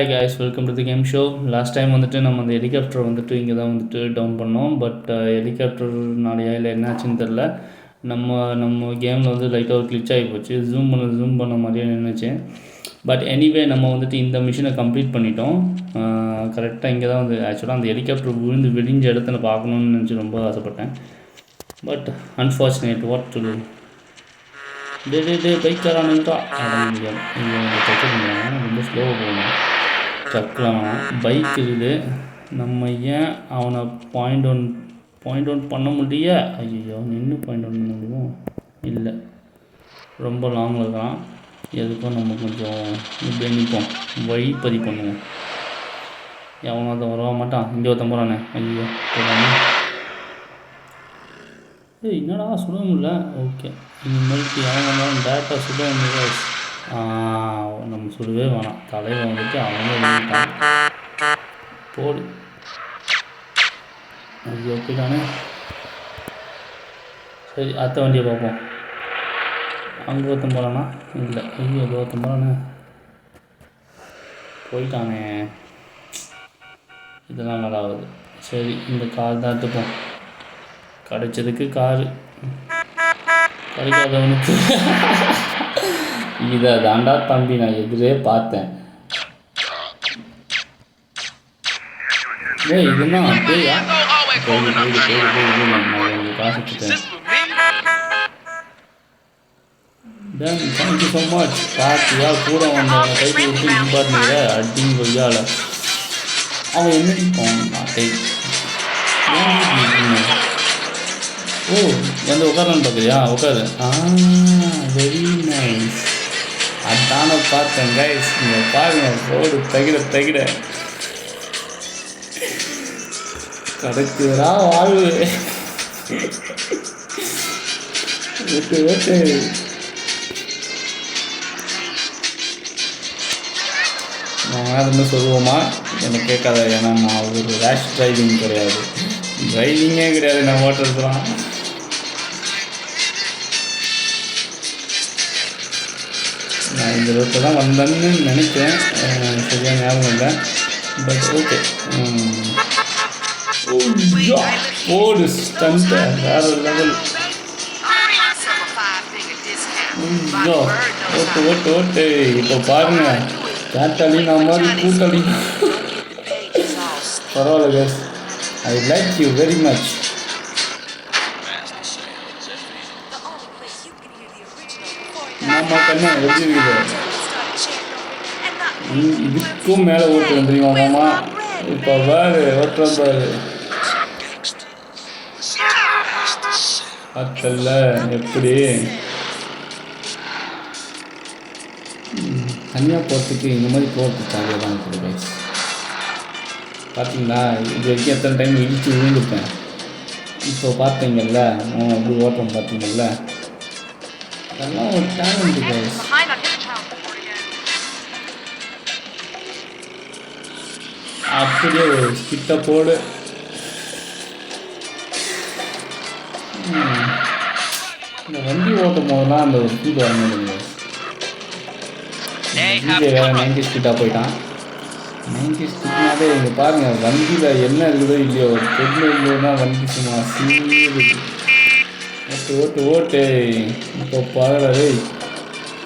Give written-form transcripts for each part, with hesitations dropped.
Hi guys, welcome to the game show. Last time வந்துட்டு நம்ம அந்த ஹெலிகாப்டர் வந்துட்டு இங்கே தான் வந்துட்டு டவுன் பண்ணோம். பட் ஹெலிகாப்டர்னாலையா இல்லை என்னாச்சுன்னு தெரில. நம்ம கேமில் வந்து லைட்டாக ஒரு கிளிச் ஆகி போச்சு. ஜூம் பண்ண மாதிரியே நின்றுச்சு. பட் எனிவே நம்ம வந்துட்டு இந்த மிஷினை கம்ப்ளீட் பண்ணிட்டோம். கரெக்டாக இங்கே தான் வந்து ஆக்சுவலாக அந்த ஹெலிகாப்டர் விடிஞ்ச இடத்துல பார்க்கணுன்னு நினச்சி ரொம்ப ஆசைப்பட்டேன். But unfortunate what to do. Bike தரானுங்கா முடியாது. இங்கே தைக்க ரொம்ப ஸ்லோவாக போகணும். ட்ரக்கில் பைக் இருக்குது. நம்ம ஏன் அவனை பாயிண்ட் ஒன் பண்ண முடிய ஐயோ நின்று பாயிண்ட் ஒன் பண்ண முடியுமோ இல்லை, ரொம்ப லாங்கில் இருக்கான். எதுக்கும் நம்ம கொஞ்சம் இப்படியே நிற்போம், வழிப்பறி பண்ணுவோம். எவனோ அதை வரவா மாட்டான். இங்கே ஒருத்தன் போகிறானே, ஐயோ போகிறானே. என்னடா சுட முடியல. ஓகே, இனிமேல்ட்டு எவன் வந்தாலும் டேரெக்டாக சுட முடியாது. நம்ம சுடவே வேணாம். தலைவன் வந்துட்டு அவனே வந்துட்டான். போடு. அது ஓகே தானே. சரி, அடுத்த வண்டியை பார்ப்போம். அங்கே ஒருத்தன் போகிறானா? இல்லை, ஐயோ அது ஒருத்தன் போகிறானே. போயிட்டானே. இதெல்லாம் நல்லா ஆகுது. சரி, இந்த கார் தான் எடுத்துப்போம். கிடைச்சதுக்கு காரு, கிடைக்காதவனுக்கு இதை தாண்டா தம்பி நான் எதிரே பார்த்தேன். இதுனா பேயா? காசுட்டேன். Thank you so much. பார்த்தியா கூட வந்தவனை கைக்கு விட்டு நிப்பாட்டினீங்க அடிங்க கொய்யால. அவன் என்னடி போனான் கை. ஓ, எந்த உட்காரன்னு பார்க்குறியா? உட்காரு. Very nice. அதான பார்த்தேன் கைஸ். நீங்கள் பாருங்க, ரோடு தகிட கிடைக்குதுரா வாழ்வு. ஓட்டு நான் வேறு சொல்லுவோமா? எனக்கு கேட்காத. ஏன்னா நான் ஒரு ரேஷ் டிரைவிங் கிடையாது, டிரைவிங்கே கிடையாது. நான் ஓட்டுறதுலாம் நான் இந்த ரோட்டில் தான் வந்தேன்னு நினைக்கிறேன். சரியாக ஞாபகம் இல்லை. But okay. ஓடு ஸ்டண்ட்டு வேறு லெவல். ஓட்டு இப்போ பாருங்க, கேட்டாலி நான் மாதிரி கூட்டாளி. பரவாயில்ல கேஸ், I like you very much. ஆமாம் கண்ணா, எப்படி இருக்குது? இதுக்கும் மேலே ஓட்டு வந்துடுமா மாமா? இப்போ பாரு ஓட்டுறோம் பாரு. பார்த்தல எப்படி தனியாக போகிறதுக்கு இந்த மாதிரி போகிறதுக்கு ஜாலியாக தான் இருக்குது கைஸ். பார்த்தீங்களா, இது வரைக்கும் எத்தனை டைம் இடித்து விழுந்துருப்பேன். இப்போ பார்த்தீங்கல்ல அப்படி ஓட்டுறோம். பார்த்தீங்கல்ல, அதெல்லாம் ஒரு டேலண்ட் கைஸ். அப்படியே ஒரு ஸ்கிட்ட போடு. இந்த வண்டி ஓட்டும் போதெல்லாம் அந்த ஒரு ஸ்பீட் வர முடியுங்க. விஜய் வேறு 90 ஸ்பீட்டாக போயிட்டான். 90 ஸ்பீட்னாலே இங்கே பாருங்கள், வண்டியில் என்ன இருக்குதோ இல்லையோ, பொண்ணு இல்லைன்னா வண்டி சும்மா சீருது. ஓட்டு இப்போ பாடுறாரு.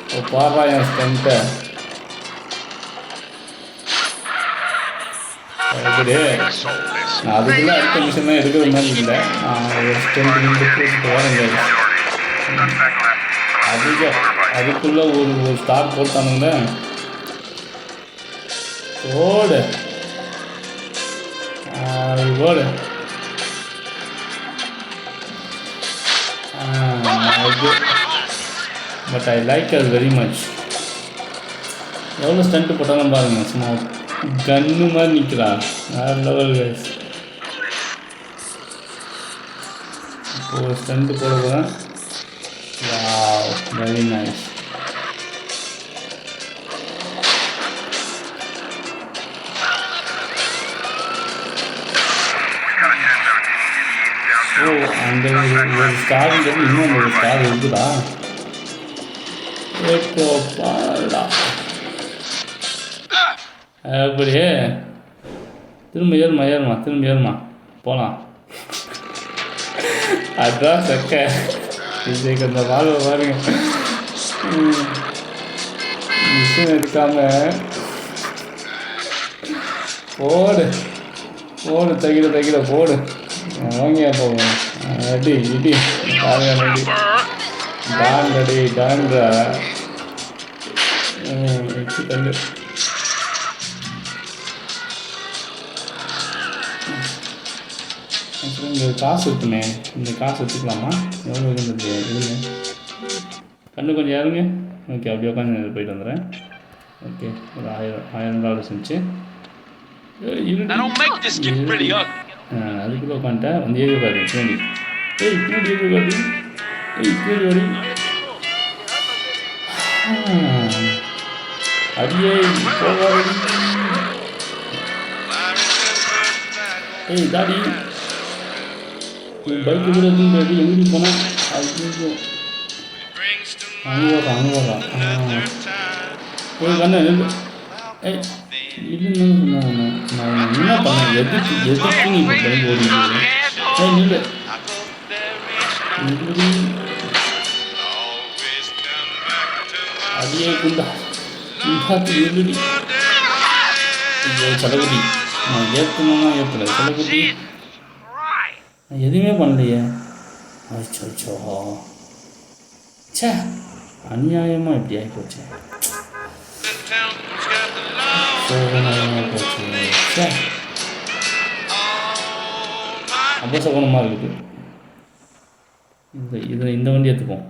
இப்போ பாடுறா என் ஸ்டண்ட்டை. நான் அதுக்குள்ளே அடுத்த மிஷன்லாம் எடுக்கிற மாதிரி இல்லை. நான் ஒரு ஸ்டெண்ட் நின்று போட்டு வரேங்க. அதுக்குள்ளே ஒரு ஸ்டார் போட்டானுங்க. ஓடு ஓடு. பட் ஐ லைக் அது வெரி மச். எவ்வளோ ஸ்டண்ட்டு போட்டாலும் பாருங்கள், சும்மா கன்னு மாதிரி நிற்கிறா. வேறு லெவல் கைஸ். இப்போ ஒரு ஸ்டண்ட்டு போட போகிறேன். Wow, very nice. ஓ, அந்த ஒரு ஸ்டார்ன்றது இன்னும் ஒரு ஸ்டார் இருக்குதா? இப்போ பாடா அப்படியே திரும்ப ஏறுமா திரும்ப ஏறுமா போகலாம். அதுதான் சக்க இதுக்கு அந்த வாழ்வை பாருங்க. மிஷின் எடுக்காமல் போடு தைக்கிற போடு வாங்கியா போவோம். அடி இடி நடி டாண்டா வச்சு தள்ளு. அப்புறம் இங்கே காசு இருக்குமே, இந்த காசு வச்சுக்கலாமா? எவ்வளோ இருந்தது இல்லைங்க, கண்ணு கொஞ்சம் யாருங்க. ஓகே, அப்படியே உட்காந்து போயிட்டு வந்துடுறேன். ஓகே, ஒரு $1000 இருந்துச்சு. அதுக்குள்ளே உட்காந்துட்டேன். வந்து ஏறி பாரு பின்னாடி. பின்னாடி ஏறி பாரு. பின்னாடி வரி அடியே போகாது. தாடி பைக்கு கூட எதுவும் எங்கடி போனேன். அது கொஞ்சம் அங்கே வரான். கண்ணு இல்லைன்னு சொன்னாங்க. நான் என்ன பண்ணேன்? எதுக்கு நீ இப்போ பைக் ஓடிட்டு நில்லு. அடியே குண்டா நில்லுடி. செலகுடி நான் ஏற்றலை செலகுடி. நான் எதுவுமே பண்ணலையே. அச்சோ சே, அநியாயமாக இப்படி ஆகிப்போச்சு. சோகமாக போச்சு. சே, அபசகுணமாக இருக்குது. இந்த வண்டி எடுத்துப்போம்.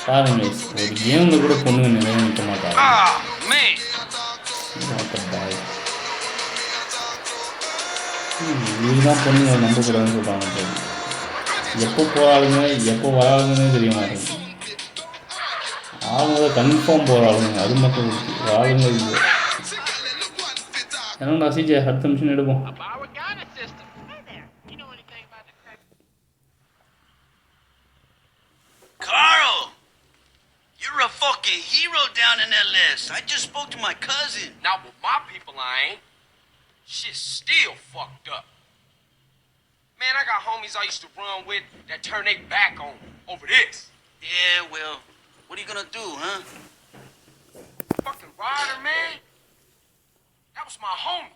பாருங்க, ஒரு கேமில் கூட பொண்ணுங்க நிறைய நிற்க மாட்டாங்க. இதுதான் பொண்ணுங்க நம்பக்கூடாதுன்னு சொல்கிறாங்க. எப்போ போகிறாளுங்க எப்போ வராளுங்கன்னே தெரிய மாட்டேங்குது. ஆளுங்க கன்ஃபார்ம் போகிறாளுங்க, அது மட்டும் இருக்குது. ஆளுங்க இல்லை. என்னடா சிஜே, அடுத்த நிமிஷம் எடுப்போம். Hero down in that list. I just spoke to my cousin. Not with my people, I ain't. Shit's still fucked up. Man, I got homies I used to run with that turn their back on over this. Yeah, well, what are you gonna do, huh? Fucking Ryder, man. That was my homie.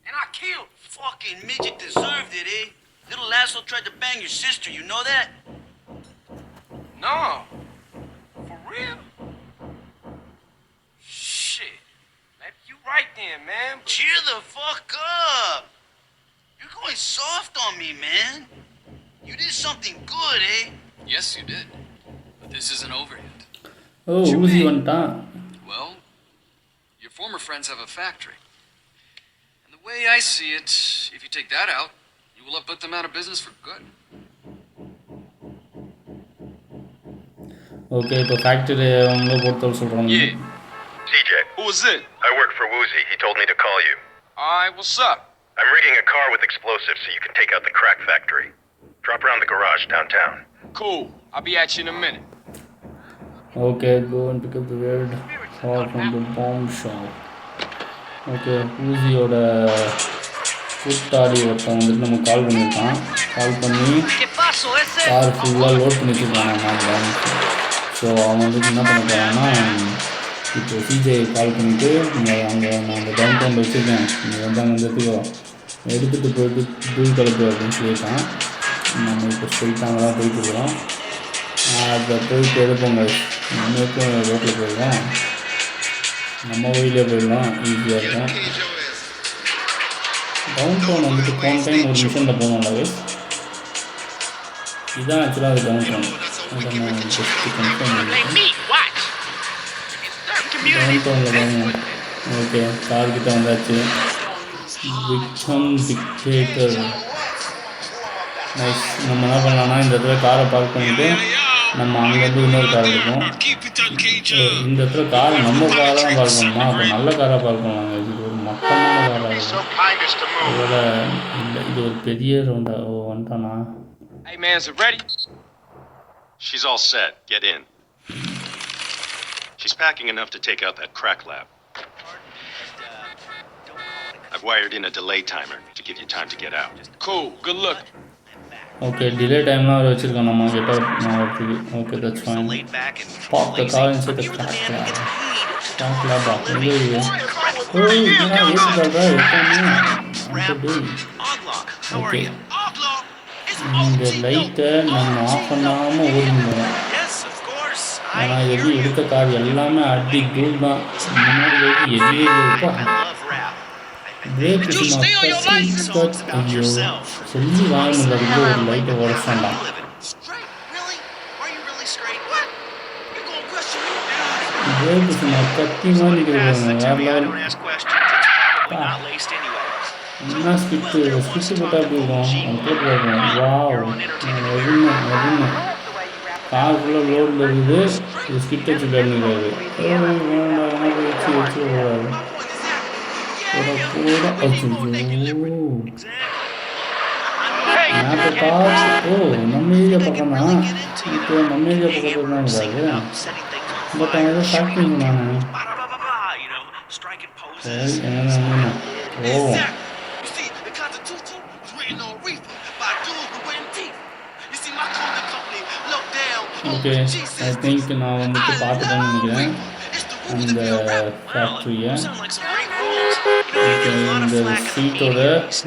And I killed him. Fucking midget deserved it, eh? Little asshole tried to bang your sister, you know that? No. For real? Shit. Maybe you right then, man. But... Cheer the fuck up. You're going soft on me, man. You did something good, eh? Yes, you did. But this isn't over yet. Oh, who's you on top? Well, your former friends have a factory. And the way I see it, if you take that out, you will have put them out of business for good. Okay, இப்போ factory அவங்கள பொறுத்தவரை சொல்கிறாங்க. Yeah. TJ. Who is it? I work for Woozy. He told me to call you. Alright, what's up? I'm rigging a car with explosives so you can take out the crack factory. Drop around the garage downtown. Cool. I'll be at you in a minute. Okay, go and pick up the weird car from the bomb shop. Okay, ஊசியோட கூட்டாளி ஒருத்தன் வந்துட்டு நம்ம கால் பண்ணியிருக்கான். கால் பண்ணி car ஃபுல்லாக load பண்ணி வச்சுருக்கான் நான். ஸோ அவன் வந்துட்டு என்ன பண்ண போகிறான்னா, இப்போ சிஜே கால் பண்ணிவிட்டு அங்கே நான் அந்த டவுன் டவுனில் வச்சுருக்கேன், நீங்கள் வந்து அங்கே எடுத்துக்கோ, எடுத்துகிட்டு போயிட்டு தூள் கலப்பு அப்படின்னு சொல்லியிருக்கான். நம்ம இப்போ ஸ்ட்ரெயிட்டாக அங்கே தான் போயிட்டு இருக்கிறோம். அதை போயிட்டு எடுப்போங்க. நம்மளுக்கும் ரோட்டில் போயிடலாம், நம்ம வழியிலே போயிடலாம், ஈஸியாக இருக்கும். டவுன் டவுன் வந்துட்டு போன டைம் ஒரு மிஷனில் போனோம்ல, இதுதான் ஆக்சுவலாக அது டவுன் டவுன். அதை நான் ஜஸ்ட்டு கன்ஃபார்ம் பண்ணிட்டேன். டவுன் டவுனில் தாங்க. ஓகே, கார்கிட்ட வந்தாச்சு. விக்ரம் டிக்டேட்டர். நைஸ். நம்ம என்ன பண்ணலான்னா, இந்த இடத்துல காரை பார்க் பண்ணிவிட்டு நம்ம அங்கேருந்து இன்னொரு கார் இருக்கும். இந்த இடத்துல கார் நம்ம காரை தான் பார்க் பண்ணணுமா? அப்போ நல்ல காராக பார்க் பண்ணுவாங்க. இது ஒரு மட்டமான காராக இருக்கும். இதோட இல்லை, இது ஒரு பெரிய ரவுண்டாக. ஓ, வந்துட்டானா? Hey man, is it ready? She's all set. Get in. She's packing enough to take out that crack lab. I've wired in a delay timer to give you time to get out. Cool. Good luck. Okay delay டைம்லாம் அவர் வச்சுருக்கோம் நம்ம get out ஆகிறதுக்கு. Okay that's fine. Park the car inside the crack லேபா எங்கே இது? ஓய் என்னடா ஏசி கார்டா எப்பவுமே. ஓகே இந்த லைட்டை நம்ம ஆஃப் பண்ணாமல் ஓடிடுவோம். ஏன்னா எது எடுத்த கார் எல்லாமே அடி தூள் தான். முன்னாடி வரைக்கும் எதுவே இருக்கா பிரேக் சும்மா ஐயோ சொல்லி வாங்க முடியாது. ஒரு லைட்டை உடச்சாண்டாம். பிரேக் சும்மா கத்தி மாதிரி இருக்கிறாங்க. வேறு என்ன ஸ்கிட்டு போட்டால் எப்படி இருக்கும் அது போட்டு பார்க்கணும். வாவ் எதுன்னு கார் ஃபுல்லாக லோடில் இருக்குது. இது ஸ்கிட் வச்சு பண்ணிக்கிறாரு. வச்சு விடாது மேப்பை பார்த்து. ஓ நம்ம ஏரியா பக்கம் தான். இப்போ நம்ம ஏரியா பக்கத்தில் தான் இருக்காது. பட் அவன் ஏதோ ஷாப்பிங் சொன்னானே. சரி என்ன ஓ ஓகே ஐ திங்க் நான் வந்துட்டு பார்த்துட்டேன்னு நினைக்கிறேன் அந்த ஃபேக்ட்ரியை. ஓகே இந்த ஸ்ட்ரீட்டோட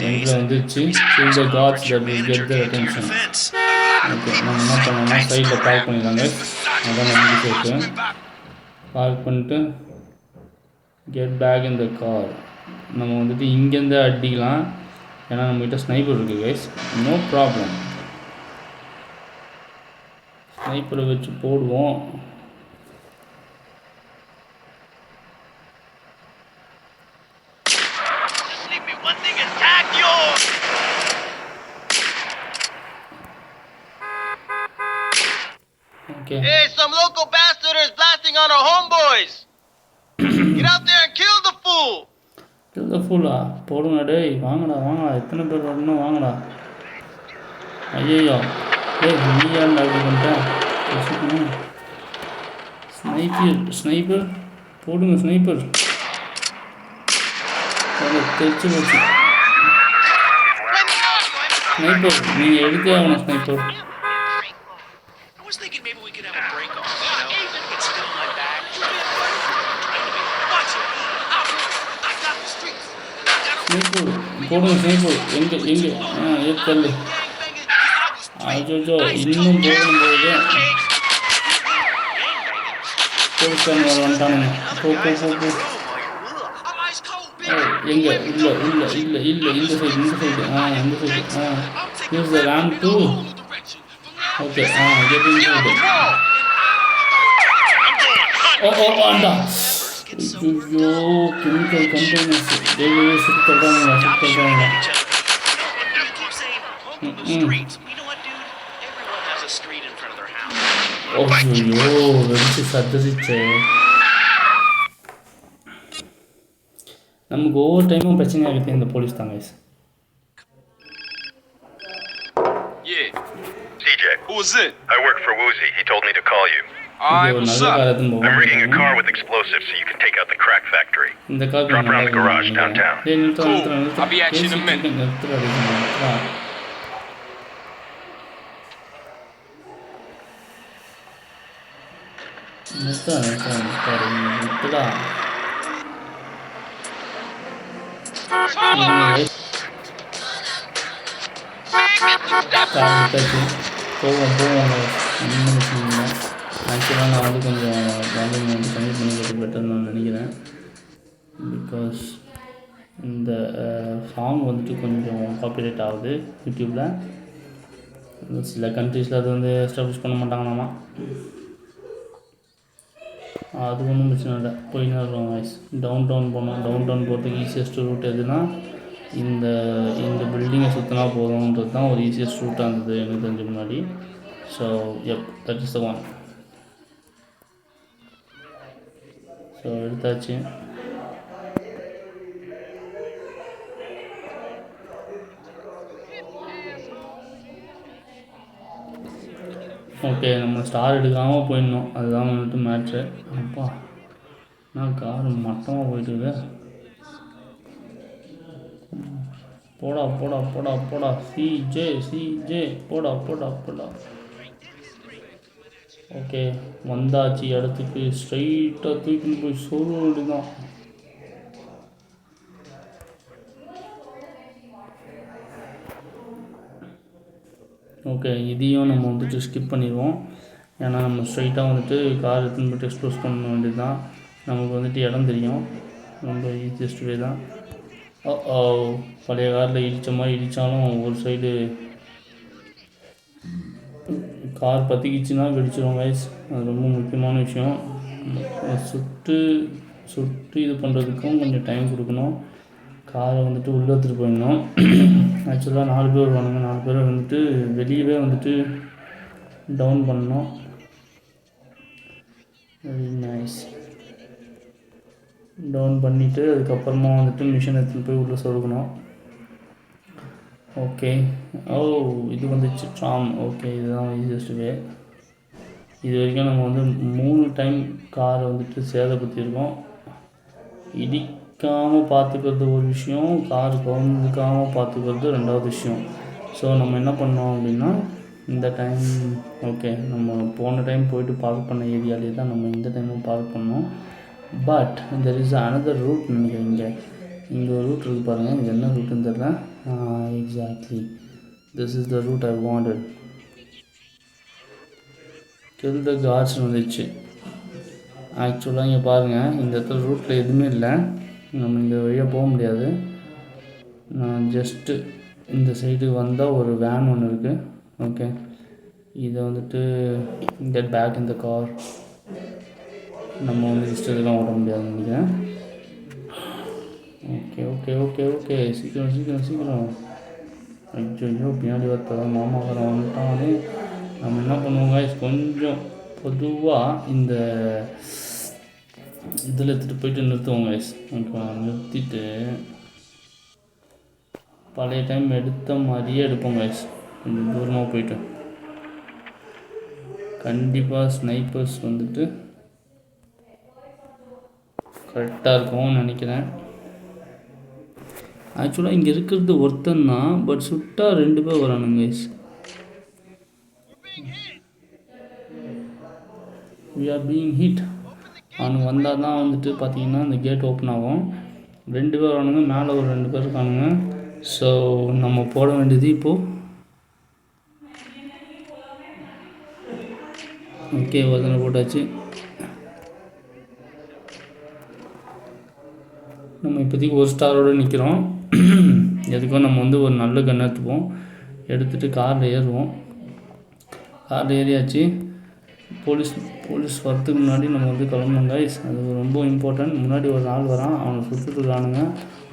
எண்டில் வந்துச்சு. Feel the gods that will get the attention. Okay நம்ம என்ன பண்ணோம்னா சைடில் பார்க் பண்ணிடுறாங்க. அதான் நம்பிக்கை இருக்கு. பார்க் பண்ணிட்டு get back in the car. நம்ம வந்துட்டு இங்கேருந்து அடிக்கலாம். ஏன்னா நம்மகிட்ட ஸ்னைப்பர் இருக்குது கைஸ். No problem. ஸ்னைப்பரை வச்சு போடுவோம். Okay. Hey, some local bastard is blasting on our homeboys. Get out there and kill the fool. Kill the fool. போடுங்க டேய். வாங்கடா எத்தனை பேர் வரணும் வாங்கடா. ஐயோ டேய் நீ ஏன்டா அப்படி பண்ணிட்டேன்? ஸ்னைப்பர் போடுங்க ஸ்னைப்பர். தெரிச்சு போச்சு ஸ்னைப்பர். நீங்கள் எடுத்தே ஆகணும் ஸ்னைப்பர். ஸ்னைப்பர் போடுங்க ஸ்னைப்பர். எங்கே ஏற்கல்ல. அஜோ இன்னும் போகும்போது போலீஸ்காரங்க வந்துட்டானுங்க. போ எங்கே இல்லை இந்த சைடு இந்த side use the ram too. Okay get inside. Oh ஆண்டா ஐயோ கெமிக்கல் கண்டெய்னர்ஸ் சுட்டு தள்ளுறாங்க. ஐயோ வெடிச்சு சத்தரிச்சு. நமக்கு ஒவ்வொரு டைமும் பிரச்சனை ஆகிட்டு இந்த போலீஸ் தாங்க. Yeah. CJ. Who was it? I work for Woozy. He told me to call you. Alright, what's up? I'm rigging a car with explosives so you can take out the crack factory. Drop around the garage downtown. Cool. I'll be at you in a minute. போவோம் ஆக்சுவலாக நான் வந்து கொஞ்சம் volume வந்து கம்மி பண்ணிக்கிறது பெட்டர்னு நான் நினைக்கிறேன். பிகாஸ் இந்த சாங் வந்துட்டு கொஞ்சம் காப்பிரைட் ஆகுது யூடியூப்பில். சில கண்ட்ரீஸில் அது வந்து எஸ்டாப்ளிஷ் பண்ண மாட்டாங்களாமா. அது ஒன்றும் பிரச்சனை இல்லை. போயின்னு இருக்கோம் வாய்ஸ். டவுன் டவுன் போனோம். டவுன் டவுன் போகிறதுக்கு ஈஸியஸ்ட் ரூட் எதுனா இந்த பில்டிங்கை சுற்றினா போதும்ன்றது தான் ஒரு ஈஸியஸ்ட் ரூட்டாக இருந்தது எனக்கு தெரிஞ்ச முன்னாடி. So that is the one. So எடுத்தாச்சு. ஓகே நம்ம ஸ்டார் எடுக்காமல் போயிடணும். அதுதான் வந்துட்டு மேட்ரு. அப்பா நான் கார் மட்டமாக போயிட்டுருக்க. போடா போடா போடா போடா சிஜே போடா போடா போடா. ஓகே, வந்தாச்சு இடத்துக்கு. ஸ்ட்ரைட்டாக தூக்கின்னு போய் சொல்ல வேண்டியதான். ஓகே, இதையும் நம்ம வந்துட்டு ஸ்கிப் பண்ணிடுவோம். ஏன்னா நம்ம ஸ்ட்ரைட்டாக வந்துட்டு கார் எடுத்துன்னு போய்ட்டு எக்ஸ்ப்ளோஸ் பண்ண வேண்டியது தான். நமக்கு வந்துட்டு இடம் தெரியும், ரொம்ப ஈஸியஸ்ட் வே தான். பழைய காரில் இடித்த மாதிரி இடித்தாலும் ஒரு சைடு கார் பற்றிக்கிச்சுன்னா வெடிச்சிடும் கைஸ். அது ரொம்ப முக்கியமான விஷயம். சுட்டு இது பண்ணுறதுக்கும் கொஞ்சம் டைம் கொடுக்கணும். காரை வந்துட்டு உள்ளே எடுத்துகிட்டு போயிடணும். ஆக்சுவலாக 4 பேர் வருவானுங்க. 4 பேரை வந்துட்டு வெளியவே வந்துட்டு டவுன் பண்ணணும். Very nice. டவுன் பண்ணிவிட்டு அதுக்கப்புறமா வந்துட்டு மிஷின் எடுத்துகிட்டு போய் உள்ளே சொருகணும். ஓகே, இது வந்துச்சு ட்ராம். ஓகே, இதுதான் ஈஸியஸ்ட் வே. இது வரைக்கும் நம்ம வந்து 3 டைம் காரை வந்துட்டு சேதப்படுத்தியிருக்கோம். இடிக்காமல் பார்த்துக்கிறது ஒரு விஷயம், கார் கவுந்துக்காமல் பார்த்துக்கிறது 2வது விஷயம். ஸோ நம்ம என்ன பண்ணோம் அப்படின்னா, இந்த டைம் ஓகே, நம்ம போன டைம் போயிட்டு பார்க் பண்ண ஏரியாலே தான் நம்ம இந்த டைமும் பார்க் பண்ணோம். But there is another route நினைக்கிறேன். இங்கே ஒரு ரூட் இருக்குது பாருங்கள். இது என்ன ரூட்டுன்னு தெரியல. Exactly this is the route I wanted. Kill the guards வந்துச்சு. ஆக்சுவலாக இங்கே பாருங்கள், இந்த இடத்துல ரூட்டில் எதுவுமே இல்லை. நம்ம இந்த வழியாக போக முடியாது. நான் ஜஸ்ட்டு இந்த சைடு வந்தால் ஒரு வேன் ஒன்று இருக்குது. ஓகே, இதை வந்துட்டு கெட் பேக் இந்த கார். நம்ம வந்து இஷ்டத்துலாம் ஓட முடியாதுன்னு நினைக்கிறேன். ஓகே ஓகே ஓகே ஓகே சீக்கிரம். ஐயோ, பின்னாடி வரத்தா மாமாக்காரன் வந்துட்டானே. நம்ம என்ன பண்ணுவோங்க, கொஞ்சம் பொதுவாக இந்த இதில் எடுத்துகிட்டு போயிட்டு நிறுத்துவோங்க. ஓகே, நிறுத்திட்டு பழைய டைம் எடுத்த மாதிரியே எடுப்போங்க. கொஞ்சம் தூரமாக போயிட்டு கண்டிப்பாக ஸ்னைப்பர்ஸ் வந்துட்டு கரெக்டாக இருக்கும்னு நினைக்கிறேன். ஆக்சுவலாக இங்கே இருக்கிறது ஒருத்தன் தான், பட் சுட்டா 2 பேர் வரானுங்க guys. we are being hit. அவனுங்க வந்தால் தான் வந்துட்டு பார்த்தீங்கன்னா இந்த கேட் ஓப்பன் ஆகும். 2 பேர் வரானுங்க, மேலே ஒரு 2 பேர் இருக்கானுங்க. ஸோ நம்ம போட வேண்டியது இப்போது. ஓகே, ஒருத்தனை போட்டாச்சு. நம்ம இப்போதைக்கு 1 ஸ்டாரோடு நிற்கிறோம். எதுக்கும் நம்ம வந்து ஒரு நல்ல கன் எடுத்துப்போம். எடுத்துகிட்டு காரில் ஏறுவோம். காரில் ஏறியாச்சு. போலீஸ் வரத்துக்கு முன்னாடி நம்ம வந்து கிளம்பணும் கைஸ். அது ரொம்ப இம்பார்ட்டன்ட். முன்னாடி ஒரு ஆள் வரான், அவனை சுட்டுருக்கானுங்க.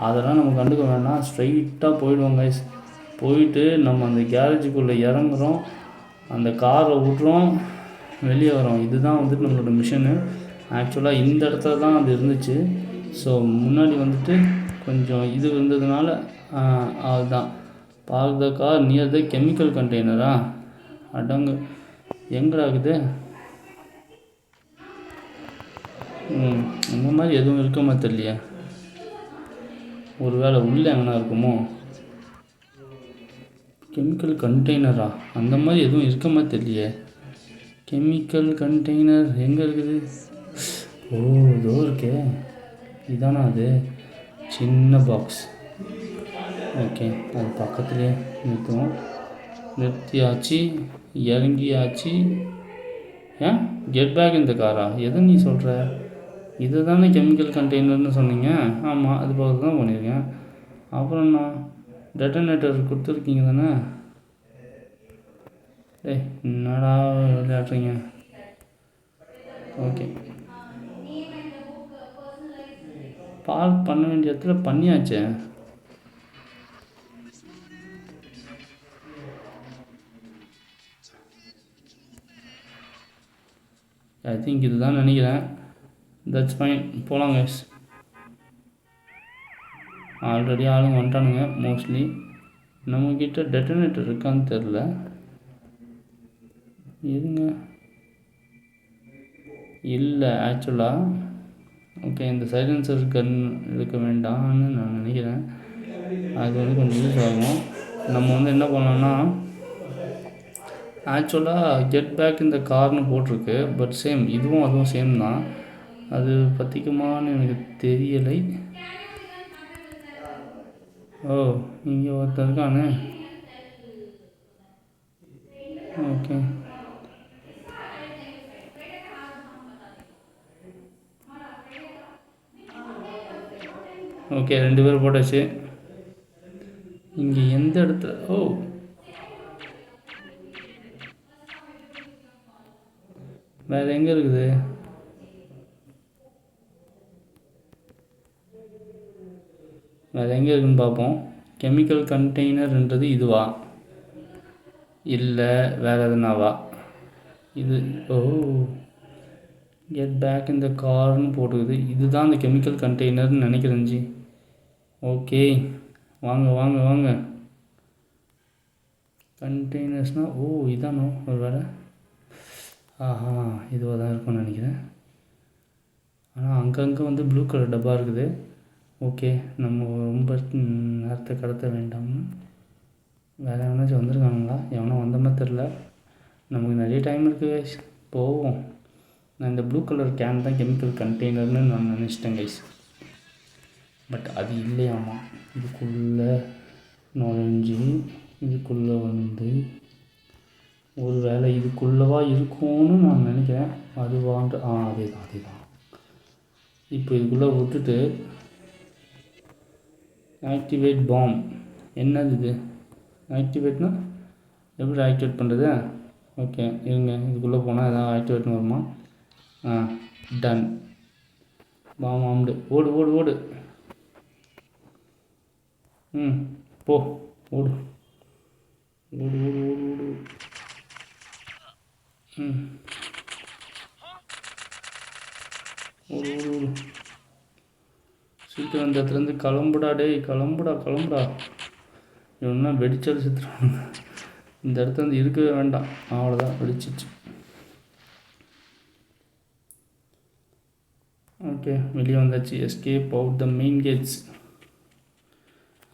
அதெல்லாம் நம்ம கண்டுக்க வேண்டாம். ஸ்ட்ரைட்டாக போயிடுவோம் கைஸ். போயிட்டு நம்ம அந்த கேரேஜுக்குள்ளே இறங்குறோம், அந்த காரை விட்றோம், வெளியே வரோம். இதுதான் வந்துட்டு நம்மளோட மிஷனு. ஆக்சுவலாக இந்த இடத்துல தான் அது இருந்துச்சு. ஸோ முன்னாடி வந்துட்டு கொஞ்சம் இது இருந்ததுனால அதுதான். Park the car near the chemical கண்டெய்னரா? அடங்கு எங்கடாகுது? இந்த மாதிரி எதுவும் இருக்குமா தெரியலையே. ஒரு வேளை உள்ளே எங்கன்னா இருக்குமோ? கெமிக்கல் கண்டெய்னரா? அந்த மாதிரி எதுவும் இருக்கமா தெரியலையே. கெமிக்கல் கண்டெய்னர் எங்கே இருக்குது? இதோ இருக்கே. இதானா அது? சின்ன பாக்ஸ். ஓகே, அது பக்கத்துலேயே நிறுத்துவோம். நிறுத்தியாச்சு, இறங்கியாச்சு. ஏன் கெட் பேக் இந்த காரா? எதை நீ சொல்கிற? இது தானே கெமிக்கல் கண்டெய்னர்னு சொன்னீங்க. ஆமாம், அது பக்கத்தில் தான் பண்ணியிருக்கேன். அப்புறம் நான் டெட்டனேட்டர் கொடுத்துருக்கீங்க தானே? என்னடா விளையாடுறீங்க? ஓகே, பார்க் பண்ண வேண்டிய இடத்துல பண்ணியாச்சே. ஐ திங்க் இதுதான் நினைக்கிறேன். தட்ஸ் ஃபைன், போகலாம் கைஸ். ஆல்ரெடி ஆளுங்க வந்துட்டானுங்க மோஸ்ட்லி. நம்மக்கிட்ட டெட்டனேட்டர் இருக்கான்னு தெரில. இருங்க, இல்லை ஆக்சுவலாக ஓகே, இந்த சைலன்சர் கன் எடுக்க வேண்டாம்னு நான் நினைக்கிறேன். அது வந்து கொஞ்சம் யூஸ் ஆகும். நம்ம வந்து என்ன பண்ணோன்னா, ஆக்சுவலாக கெட் பேக் இந்த கார்னு போட்டிருக்கு. பட் சேம், இதுவும் அதுவும் சேம் தான். அது பற்றிக்குமான்னு எனக்கு தெரியலை. ஓ, இங்கே ஒருத்தர் இருக்கானே. ஓகே, ஓகே, 2 பேர் போட்டாச்சு. இங்கே எந்த இடத்துல? ஓ, வேறு எங்கே இருக்குது? வேறு எங்கே இருக்குதுன்னு பார்ப்போம். கெமிக்கல் கண்டெய்னர்ன்றது இதுவா, இல்லை வேறு எதுனாவா? இது ஓ, கெட் பேக் இந்த கார்னு போட்டுக்குது. இதுதான் இந்த கெமிக்கல் கண்டெய்னர்னு நினைக்கிறேன் ஜி. ஓகே, வாங்க வாங்க வாங்க. கண்டெய்னர்ஸ்னால் ஓ இதானோ ஒரு வேலை. ஆஹா, இதுவாக தான் இருக்கும்னு நினைக்கிறேன். ஆனால் அங்கங்கே வந்து ப்ளூ கலர் டப்பா இருக்குது. ஓகே, நம்ம ரொம்ப நேரத்தை கடத்த வேண்டாம்னு. வேறு எவனாச்சும் வந்திருக்காங்களா? எவனோ வந்த மாதிரி தெரில. நமக்கு நிறைய டைம் இருக்குது கைஸ், போவோம். நான் இந்த ப்ளூ கலர் கேன் தான் கெமிக்கல் கண்டெய்னர்னு நான் நினச்சிட்டேன் கைஸ். பட் அது இல்லையாமா. இதுக்குள்ளே நுழைஞ்சி இதுக்குள்ளே வந்து ஒரு வேலை இதுக்குள்ளவா இருக்கும்னு நான் நினைக்கிறேன். அதுவான்ற அதே தான். இப்போ இதுக்குள்ளே விட்டுட்டு ஆக்டிவேட் பாம். என்னது இது? ஆக்டிவேட்னா எப்படி ஆக்டிவேட் பண்ணுறது? ஓகே இருங்க, இதுக்குள்ளே போனால் எதாவது ஆக்டிவேட்னு வருமா? டன். Bomb armed. ஓடு ஓடு ஓடு. போ, ஓடு ஓடு ஓடு ஓடு ஓடு. ஓடு ஓடு ஓடு. சீக்கிரம் இந்த இடத்துலேருந்து கிளம்புடா டேய், கிளம்புடா. இவன்னா வெடிச்சாலும் செத்துருவாங்க. இந்த இடத்துல வந்து இருக்கவே வேண்டாம், அவ்வளோதான், வெடிச்சிச்சு. ஓகே, வெளியே வந்தாச்சு. Escape out the main gates.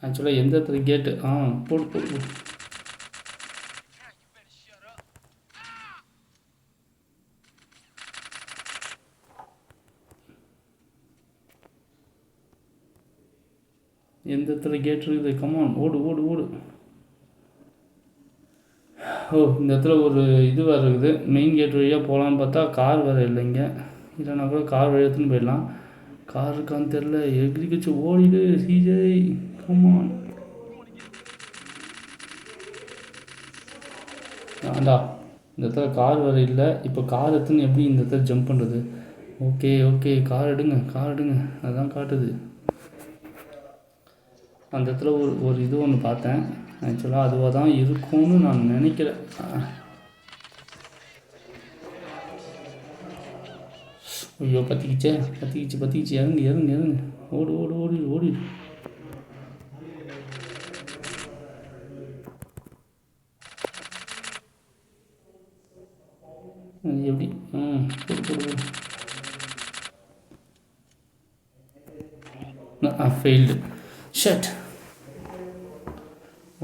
ஆக்சுவலாக எந்த இடத்துல கேட்டு? போடு. எந்த இடத்துல கேட் இருக்குது? கமான், ஓடு. ஓ, இந்த இடத்துல ஒரு இது வேறு இருக்குது. மெயின் கேட் வழியாக போகலான்னு பார்த்தா கார் வேறு இல்லைங்க. இல்லைனா கூட கார் வழி எடுத்துன்னு போயிடலாம். கார் இருக்கான்னு தெரில. எகிரிக்கிச்சு ஓடிடு சிஜே, கமான். ஆண்டா, இந்த இடத்துல கார் வேறு இல்லை. இப்போ கார் எடுத்துன்னு எப்படி இந்த இடத்துல ஜம்ப் பண்ணுறது? ஓகே, கார் எடுங்க. அதுதான் காட்டுது. அந்த இடத்துல ஒரு இது ஒன்று பார்த்தேன். ஆக்சுவலாக அதுவாக தான் இருக்கும்னு நான் நினைக்கிறேன். ஐயோ, பற்றிக்கிச்சு. இறங்கு. ஓடு. அது எப்படி? போடு. Failed. Shut.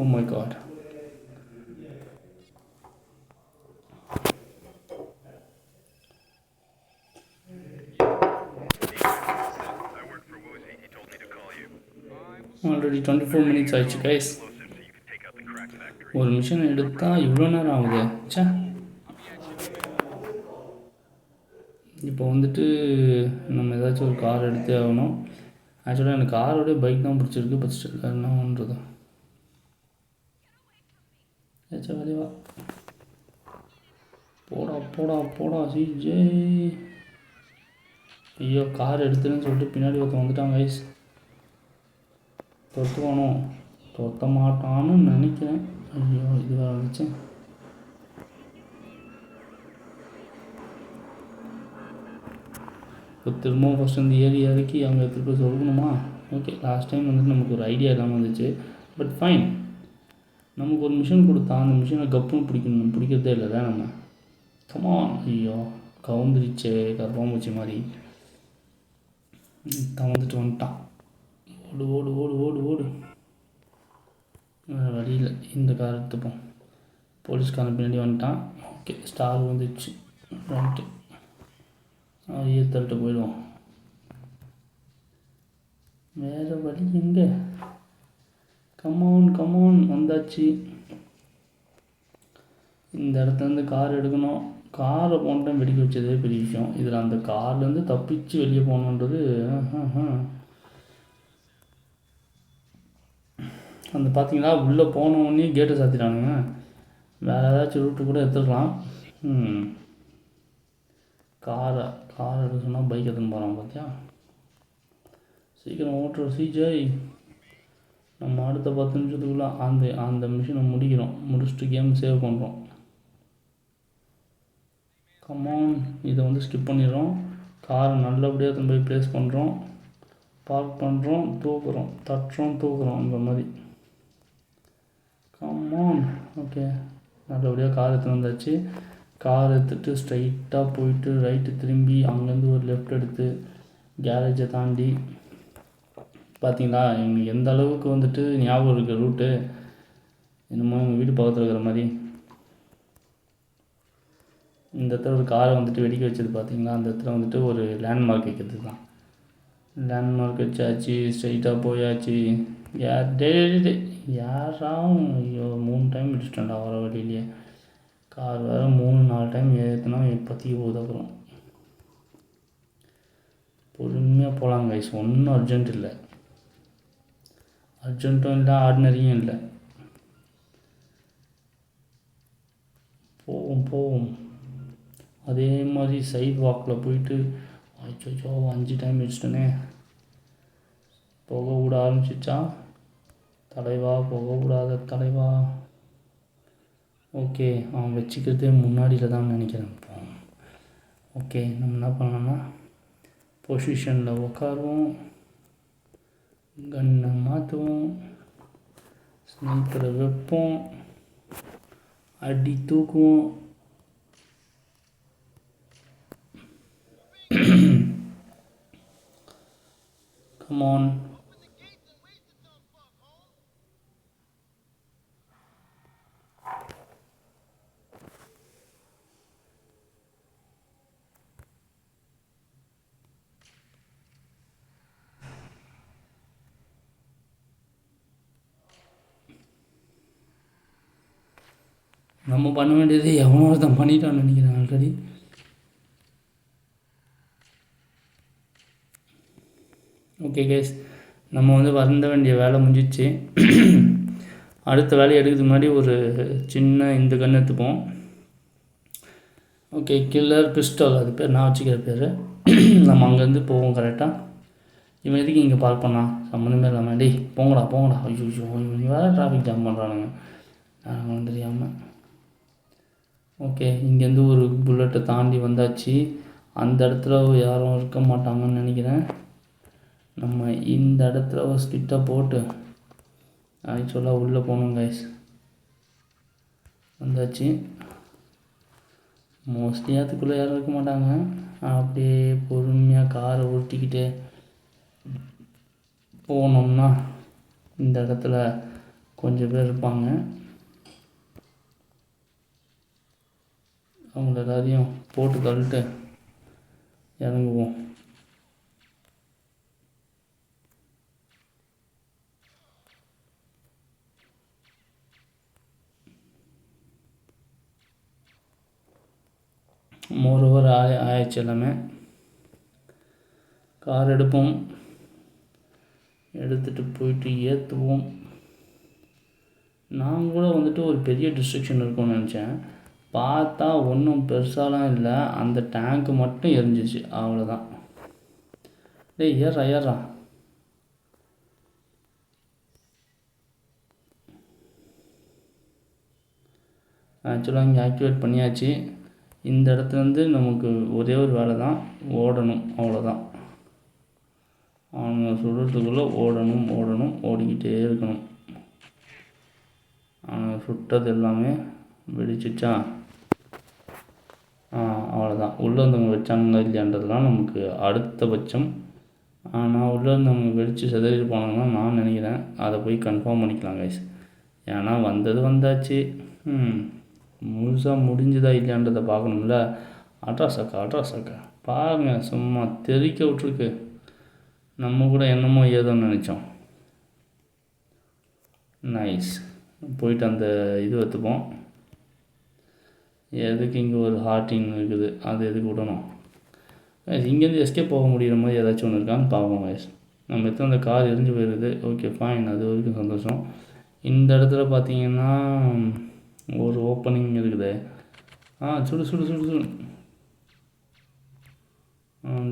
Oh my god. Already 24 minutes ஆயிடுச்சு கைஸ். ஒரு மிஷன் எடுத்தால் இவ்வளோ நேரம் ஆகுது. இப்போ வந்துட்டு நம்ம ஏதாச்சும் ஒரு கார் எடுத்தே ஆகணும். ஆக்சுவலாக எனக்கு காரோடைய பைக் தான் பிடிச்சிருக்கு. ஃபஸ்ட்டு என்ன பண்ணுறது? ஏச்சா வெளிவா. போடா சிஜே. ஐயோ, கார் எடுத்துன்னு சொல்லிட்டு பின்னாடி ஒருத்தன் வந்துட்டான் கைஸ். தொத்த மாட்டான்னு நினைக்கிறேன். ஐயோ, இதுவாக இருந்துச்சு. இப்போ திரும்பவும் ஃபஸ்ட் இந்த ஏரியாவுக்கு அங்கே எடுத்துகிட்டு போய் சொல்லணுமா? ஓகே, லாஸ்ட் டைம் வந்துட்டு நமக்கு ஒரு ஐடியா இல்லாமல் வந்துச்சு. But fine. நமக்கு ஒரு மிஷன் கொடுத்தா அந்த மிஷனை கப்புன்னு பிடிக்கிறதே இல்லை தான் நம்ம. கமான். ஐயோ, கவுந்துருச்சே கர்ப்பாம்பூச்சி மாதிரி. வந்துட்டு வந்துட்டான். ஓடு ஓடு ஓடு ஓடு ஓடு. வேறு வழியில் இந்த கார் எடுத்துப்போம். போலீஸ்காரன் பின்னாடி வந்துட்டான். ஓகே, ஸ்டார் வந்துடுச்சு. ரைட்டு, அதையே தள்ளிட்டு போயிடுவோம். வேறு வழி எங்கே? கமோன் வந்தாச்சு. இந்த இடத்துலேருந்து கார் எடுக்கணும். காரை போன டைம் வெடிக்க வச்சதே பெரிய விஷயம். இதில் அந்த கார்லேருந்து தப்பிச்சு வெளியே போகணுன்றது அந்த பார்த்தீங்களா, உள்ளே போனோடனே கேட்டை சாத்திட்டானுங்க. வேறு ஏதாச்சும் ரூட்டு கூட எடுத்துக்கலாம். காரை எடுக்க சொன்னால் பைக் எடுத்துன்னு போகிறான். பார்த்தியா, சீக்கிரம் ஓட்டுற சிஜய். நம்ம அடுத்த 10 நிமிஷத்துக்குள்ளே அந்த மிஷினை முடிச்சுட்டு கேம் சேவ் பண்ணுறோம். கமான், இதை வந்து ஸ்கிப் பண்ணிடுறோம். காரை நல்லபடியாக எடுத்துன்னு போய் ப்ளேஸ் பண்ணுறோம். பார்க் பண்ணுறோம், தூக்குறோம், தூக்குறோம் இந்த மாதிரி. கமான். ஓகே, நல்லபடியாக கார் எடுத்துன்னு வந்தாச்சு. கார் எடுத்துகிட்டு ஸ்ட்ரைட்டாக போயிட்டு ரைட்டு திரும்பி அங்கேருந்து ஒரு லெஃப்ட் எடுத்து கேரேஜை தாண்டி. பார்த்தீங்களா, எங்களுக்கு எந்த அளவுக்கு வந்துட்டு ஞாபகம் இருக்குது ரூட்டு. என்னமோ எங்கள் வீட்டு பக்கத்தில் இருக்கிற மாதிரி. இந்த இடத்துல ஒரு காரை வந்துட்டு வெடிக்க வச்சது பார்த்தீங்களா, அந்த இடத்துல வந்துட்டு ஒரு லேண்ட்மார்க் வைக்கிறது தான். லேண்ட்மார்க் வச்சாச்சு, ஸ்ட்ரைட்டாக போயாச்சு. யாராவும் ஐயோ 3 டைம் இடிச்சிட்டேன்டா வர வழியிலேயே. கார் வேறு 3-4 டைம் ஏற்றினா பற்றிக்க போகுது. அப்புறம் பொறுமையாக போகலாம் கைஸ், ஒன்றும் அர்ஜென்ட்டும் இல்லை, ஆர்டினரியும் இல்லை. போவோம். அதே மாதிரி சைட் வாக்கில் போயிட்டு அச்சோ 5 டைம் வச்சுட்டேனே. போக விட ஆரம்பிச்சிச்சா தலைவா, போக விடாத தலைவா. ஓகே, அவன் வச்சுக்கிறதே முன்னாடியில் தான் நினைக்கிறேன். ஓகே, நம்ம என்ன பண்ணலாம்னா பொசிஷனில் உட்காருவோம், கன்னை மாற்றுவோம், ஸ்னைப்பரை வைப்போம், அடி தூக்குவோம். Come on. நம்ம பண்ண வேண்டியது எவனோ ஒருத்தன் பண்ணிட்டான்னு நினைக்கிறேன் ஆல்ரெடி. ஓகே கேஸ், நம்ம வந்து வந்த வேண்டிய வேலை முடிஞ்சிச்சு. அடுத்த வேலையை எடுக்கிறதுக்கு முன்னாடி ஒரு சின்ன இந்த கன்று எடுத்துப்போம். ஓகே, கில்லர் பிஸ்டல், அது பேர் நான் வச்சுக்கிற பேர். நம்ம அங்கேருந்து போவோம் கரெக்டாக. இவன் எதுக்கு இங்கே பார்க் பண்ணான் சம்மந்தமே இல்லாமல்? டேய் போங்கடா. ஐயோ இவன் வேறு டிராஃபிக் ஜாம் பண்ணுறானுங்க நாங்கள் தெரியாமல். ஓகே, இங்கேருந்து ஒரு புல்லட்டை தாண்டி வந்தாச்சு. அந்த இடத்துல யாரும் இருக்க மாட்டாங்கன்னு நினைக்கிறேன். நம்ம இந்த இடத்துல ஒரு ஸ்கிட்டை போட்டு ஆக்சுவலாக உள்ளே போகணும் கைஸ். வந்தாச்சு. மோஸ்ட்லி அதுக்குள்ளே யாரும் இருக்க மாட்டாங்க. அப்படியே பொறுமையாக காரை உருட்டிக்கிட்டு போனோம்னா இந்த இடத்துல கொஞ்சம் பேர் இருப்பாங்க. அவங்கள எல்லாரையும் போட்டு தள்ளிட்டு இறங்குவோம். மோரோவர் ஆயிடுச்சு எல்லாமே. கார் எடுப்போம், எடுத்துகிட்டு போயிட்டு ஏற்றுவோம். நான் கூட வந்துட்டு ஒரு பெரிய டிஸ்ட்ரிக்ஷன் இருக்கும்னு நினச்சேன். பார்த்தா ஒன்றும் பெருசாலாம் இல்லை, அந்த டேங்க்கு மட்டும் எரிஞ்சிச்சு, அவ்வளோதான். டேய் ஏறா. ஆக்சுவலாக இங்கே ஆக்டிவேட் பண்ணியாச்சு. இந்த இடத்துலேருந்து நமக்கு ஒரே ஒரு வேலை தான், ஓடணும், அவ்வளோதான். அவங்க சுடுறதுக்குள்ளே ஓடணும், ஓடிக்கிட்டே இருக்கணும். அவங்க சுட்டது எல்லாமே வெடிச்சிச்சா, அவ்வளோதான். உள்ளே வந்தவங்க வச்சாங்க இல்லையான்றதுலாம் நமக்கு அடுத்தபட்சம் ஆனால் உள்ளே இருந்தவங்க வெடித்து செதறிட்டு போனாங்கன்னா நான் நினைக்கிறேன். அதை போய் கன்ஃபார்ம் பண்ணிக்கலாம் கைஸ். ஏன்னா வந்தது வந்தாச்சு. முழுசாக முடிஞ்சுதா இல்லையான்றதை பார்க்கணும்ல. அட்ராஸாக்கா பாருங்கள், சும்மா தெறிக்க விட்ருக்கு. நம்ம கூட என்னமோ ஏதோன்னு நினச்சோம். நைஸ். போயிட்டு அந்த இது எடுத்துப்போம். எதுக்கு இங்கே ஒரு ஹார்ட்டின் இருக்குது, அது எதுக்கு விடணும்? இங்கேருந்து எஸ்கேப் போக முடிகிற மாதிரி ஏதாச்சும் ஒன்று இருக்கான்னு பார்ப்போம் கைஸ். நம்ம எத்தனை அந்த கார் எரிஞ்சு போயிடுது. ஓகே ஃபைன், அது வரைக்கும் சந்தோஷம். இந்த இடத்துல பார்த்தீங்கன்னா ஒரு ஓப்பனிங் இருக்குது. சுடு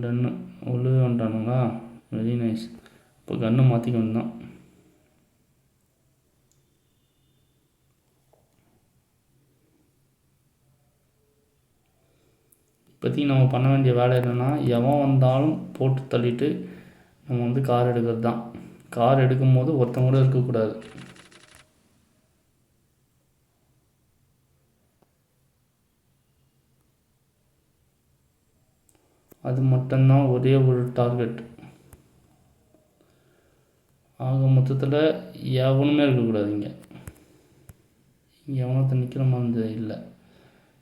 டன்னு உள்ளவே வந்துட்டானுங்களா. Very nice. இப்போ கன்று மாற்றிக்க வேண்டாம். இப்போதைக்கு நம்ம பண்ண வேண்டிய வேலை என்னென்னா, எவன் வந்தாலும் போட்டு தள்ளிட்டு நம்ம வந்து கார் எடுக்கிறது தான். கார் எடுக்கும்போது ஒருத்தங்க கூட இருக்கக்கூடாது. அது மட்டும்தான் ஒரே ஒரு டார்கெட். ஆக மொத்தத்தில் எவனுமே இருக்கக்கூடாது. இங்கே எவனத்தை நிற்கிற மாதிரி இல்லை.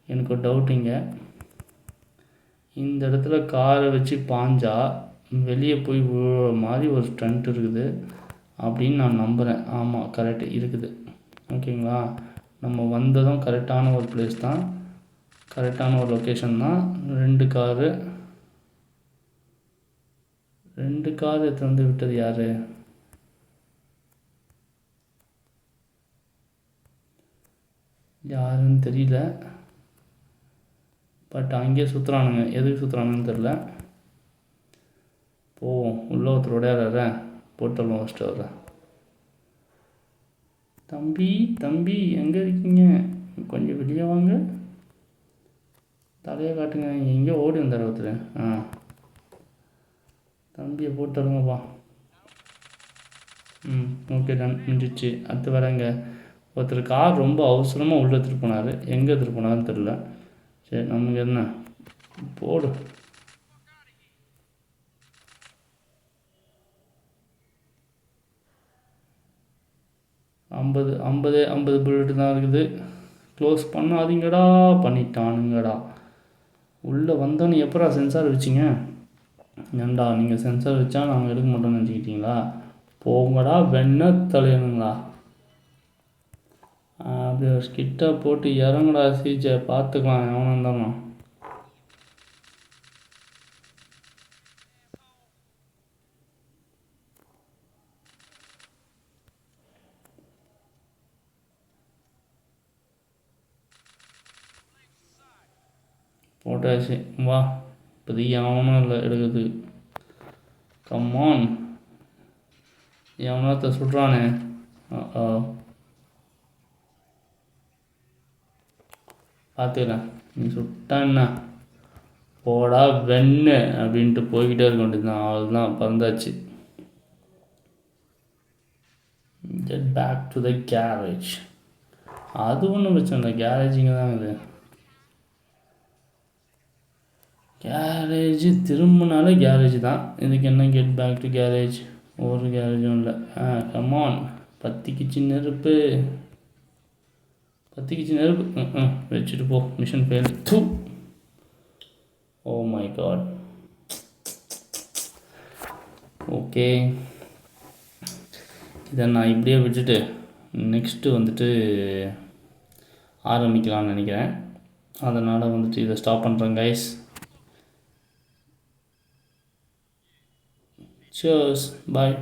எனக்கு ஒரு டவுட்டுங்க, இந்த இடத்துல காரை வச்சு பாஞ்சா வெளியே போய் விழுற மாதிரி ஒரு ஸ்டண்ட் இருக்குது அப்படின்னு நான் நம்புகிறேன். ஆமாம், கரெக்டு இருக்குது. ஓகேங்களா, நம்ம வந்ததும் கரெக்டான ஒரு பிளேஸ் தான், கரெக்டான ஒரு லொக்கேஷன் தான். 2 காரு எடுத்து வந்து விட்டது யார்? யாருன்னு தெரியல. பட் அங்கேயே சுற்றுறானுங்க. எதுக்கு சுற்றுறானுங்கன்னு தெரில. போவோம். உள்ள ஒருத்தர் உடையாடுற போட்டலும் ஃபஸ்ட்டு வர்றேன். தம்பி எங்கே இருக்கீங்க? கொஞ்சம் வெளியே வாங்க, தலையை காட்டுங்க. எங்கேயோ ஓடி வந்தார் ஒருத்தர். தம்பியை போட்டுருங்கப்பா. ஓகே டன், முடிஞ்சிச்சு. அடுத்து வரேங்க. ஒருத்தர் கார் ரொம்ப அவசரமாக உள்ளே எடுத்துகிட்டு போனார். எங்கே எடுத்துகிட்டு போனாருன்னு தெரில. சரி, நமக்கு என்ன போடு. ஐம்பது புல்லட்டு தான் இருக்குது. க்ளோஸ் பண்ணாதீங்கடா. பண்ணிட்டானுங்கடா. உள்ளே வந்தோன்னு எப்படா சென்சார் வச்சிங்க? ஏன்டா நீங்கள் சென்சார் வச்சா நாங்கள் எடுக்க மாட்டோம்னு நினச்சிக்கிட்டீங்களா? போங்கடா வெண்ண தலையணுங்களா. அப்படி ஒரு ஸ்கிட்டாக போட்டு இறங்கடா. சீச்சை பார்த்துக்கலாம், எவனாக இருந்தாலும். போட்டாச்சு, வா. இப்போதைக்கு எவனும் இல்லை எடுக்கிறது. கம்மான், எவனோத்த சுடுறானே. பார்த்துக்கிறேன். நீ சுட்டான்னா போடா வெண்ணு அப்படின்ட்டு போய்கிட்டே இருக்க வேண்டியதுதான். அவ்வளோதான், பறந்தாச்சு. Get back to the garage. அது ஒன்றும் பிரச்சனை இல்லை, கேரேஜ் இங்கே தான் இருக்குது. கேரேஜ் திரும்பினாலே கேரேஜ் தான். இதுக்கு என்ன கெட் பேக் டு கேரேஜ்? ஒரு கேரேஜும் இல்லை. கமான், பத்திக்கிச்சு நெருப்பு. வச்சுட்டு போ. Mission fail. Oh my god. Okay, இதை நான் இப்படியே விட்டுட்டு நெக்ஸ்ட்டு வந்துட்டு ஆரம்பிக்கலாம்னு நினைக்கிறேன். அதனால் வந்துட்டு இதை ஸ்டாப் பண்ணுறேன் கைஸ். Cheers, bye.